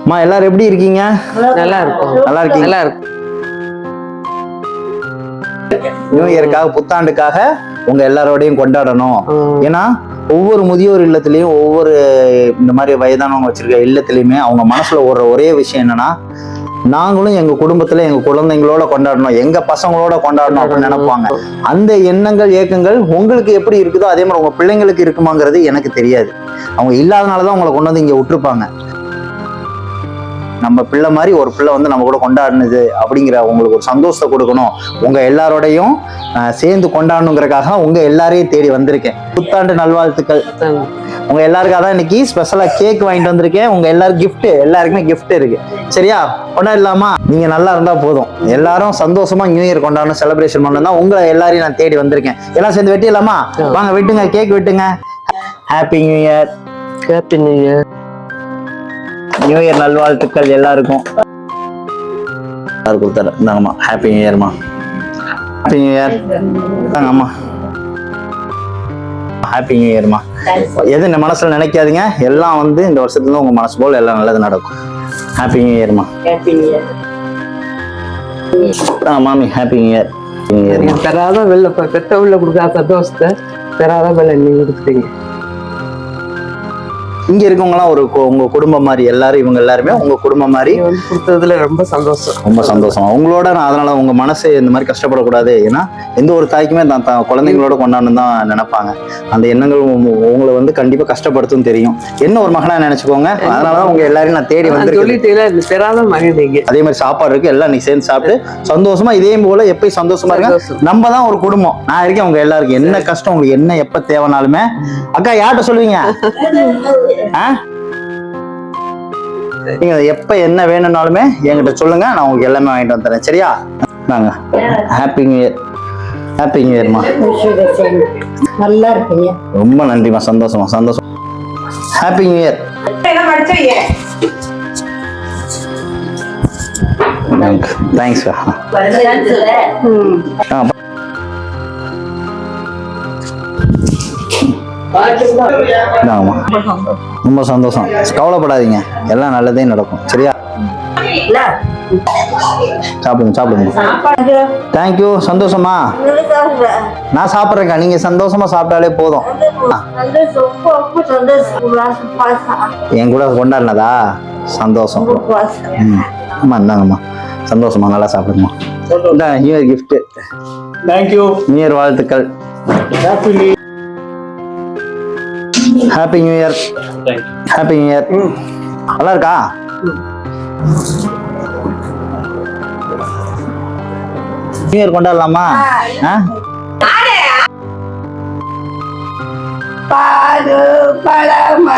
அம்மா எல்லாரும் எப்படி இருக்கீங்க? நல்லா இருக்கும். நல்லா இருக்கீங்க? நல்லா இருக்கும். நியூ இயருக்காக புத்தாண்டுக்காக உங்க எல்லாரோடையும் கொண்டாடணும். ஏன்னா ஒவ்வொரு முதியோர் இல்லத்திலயும் ஒவ்வொரு இந்த மாதிரி வயதானவங்க வச்சிருக்க இல்லத்திலயுமே அவங்க மனசுல ஓடுற ஒரே விஷயம் என்னன்னா, நாங்களும் எங்க குடும்பத்துல எங்க குழந்தைங்களோட கொண்டாடணும், எங்க பசங்களோட கொண்டாடணும் அப்படின்னு நினைப்பாங்க. அந்த எண்ணங்கள் ஏக்கங்கள் உங்களுக்கு எப்படி இருக்குதோ அதே மாதிரி உங்க பிள்ளைங்களுக்கு இருக்குமாங்கிறது எனக்கு தெரியாது. அவங்க இல்லாதனாலதான் உங்களை கொண்டு வந்து இங்க விட்டுருப்பாங்க. நம்ம பிள்ளை மாதிரி ஒரு பிள்ளை வந்து நம்ம கூட கொண்டாடுனது அப்படிங்கிற உங்களுக்கு ஒரு சந்தோஷத்தை கொடுக்கணும், உங்க எல்லாரோடையும் சேர்ந்து கொண்டாடணுங்கிறதுக்காக உங்க எல்லாரையும் தேடி வந்திருக்கேன். புத்தாண்டு நல்வாழ்த்துக்கள். உங்க எல்லாருக்காக தான் இன்னைக்கு ஸ்பெஷலா கேக் வாங்கிட்டு வந்திருக்கேன். உங்க எல்லாரும் கிஃப்ட், எல்லாருக்குமே கிஃப்ட் இருக்கு. சரியா? கொண்டாடலாமா? நீங்க நல்லா இருந்தா போதும். எல்லாரும் சந்தோஷமா நியூ இயர் கொண்டாடணும், செலிப்ரேஷன் பண்ணணும். உங்களை எல்லாரையும் நான் தேடி வந்திருக்கேன். எல்லாம் சேர்ந்து வெட்டிடலாமா? வாங்க வெட்டுங்க, கேக் வெட்டுங்க. Happy new year. Happy new year. New year நல்வாழ்த்துக்கள் எல்லாருக்கும். இந்தாங்கம்மா, ஹாப்பி நியூ இயர்மா. Happy new year. அம்மா ஹாப்பி நியூ இயர்மா. எது இந்த மனசுல நினைக்காதீங்க, எல்லாம் வந்து இந்த வருஷத்துல உங்க மனசு போல எல்லாம் நல்லது நடக்கும். ஹாப்பி நியூ இயர்மா. மாமி ஹாப்பி நியூ இயர். பெறாத வெளில பெத்த உள்ள கொடுக்காத சந்தோஷத்தை பெறாத வெளில நீங்க கொடுத்துட்டீங்க. இங்க இருக்கவங்க எல்லாம் உங்க குடும்பம் மாதிரி, எல்லாரும் இவங்க எல்லாருமே உங்க குடும்பம் மாதிரி கொடுத்ததுல ரொம்ப சந்தோஷம். ரொம்ப சந்தோஷம். உங்களோட நான் அதனால உங்க மனசு இந்த மாதிரி கஷ்டப்படக்கூடாது. ஏன்னா எந்த ஒரு தாய்க்குமே தான் குழந்தைங்களோட கொண்டாடணும் தான் நினைப்பாங்க. அந்த எண்ணங்கள் உங்களை வந்து கண்டிப்பா கஷ்டப்படுத்தும் தெரியும். என்ன ஒரு மகனா நினைச்சுக்கோங்க. அதனாலதான் உங்க எல்லாரையும் நான் தேடி வந்து பெறாத மகிழ்ந்தீங்க. அதே மாதிரி சாப்பாடு இருக்கு, எல்லாம் நீ சேர்ந்து சாப்பிட்டு சந்தோஷமா இதே போல எப்பயும் சந்தோஷமா இருக்க. நம்ம தான் ஒரு குடும்பம். நான் இருக்கேன் உங்க எல்லாருக்கும். என்ன கஷ்டம் உங்களுக்கு என்ன எப்ப தேவைனாலுமே அக்கா யார்கிட்ட சொல்லுவீங்க? நீங்க எப்ப என்ன வேணும்னாலுமே என்கிட்ட சொல்லுங்க, நான் உங்களுக்கு எல்லாமே வாங்கிட்டு வந்துறேன். சரியா? நாங்க happy new year. Happy new இயர்மா. நல்லா இருக்கீங்க. ரொம்ப நன்றிமா. சந்தோஷமா சந்தோஷம். Happy new year. தேங்க்ஸ். ரொம்ப சந்தோஷம். கவலைப்படாதீங்க, எல்லாம் நல்லதே நடக்கும். சரியா? சாப்பிடுங்க சாப்பிடுங்க. தேங்க்யூ. சந்தோஷமா? நான் சாப்பிட்றேன்க்கா, நீங்க சந்தோஷமா சாப்பிட்டாலே போதும். என் கூட கொண்டாடினதா சந்தோஷம். ஆமா இந்தாங்கம்மா. சந்தோஷமா நல்லா சாப்பிடுங்கம்மா. இந்த new year gift. Thank you. New year வாழ்த்துக்கள். Happy new year. Happy new year. நல்லா இருக்கா? நியூ இயர் கொண்டாடலாமா? பாரு பழம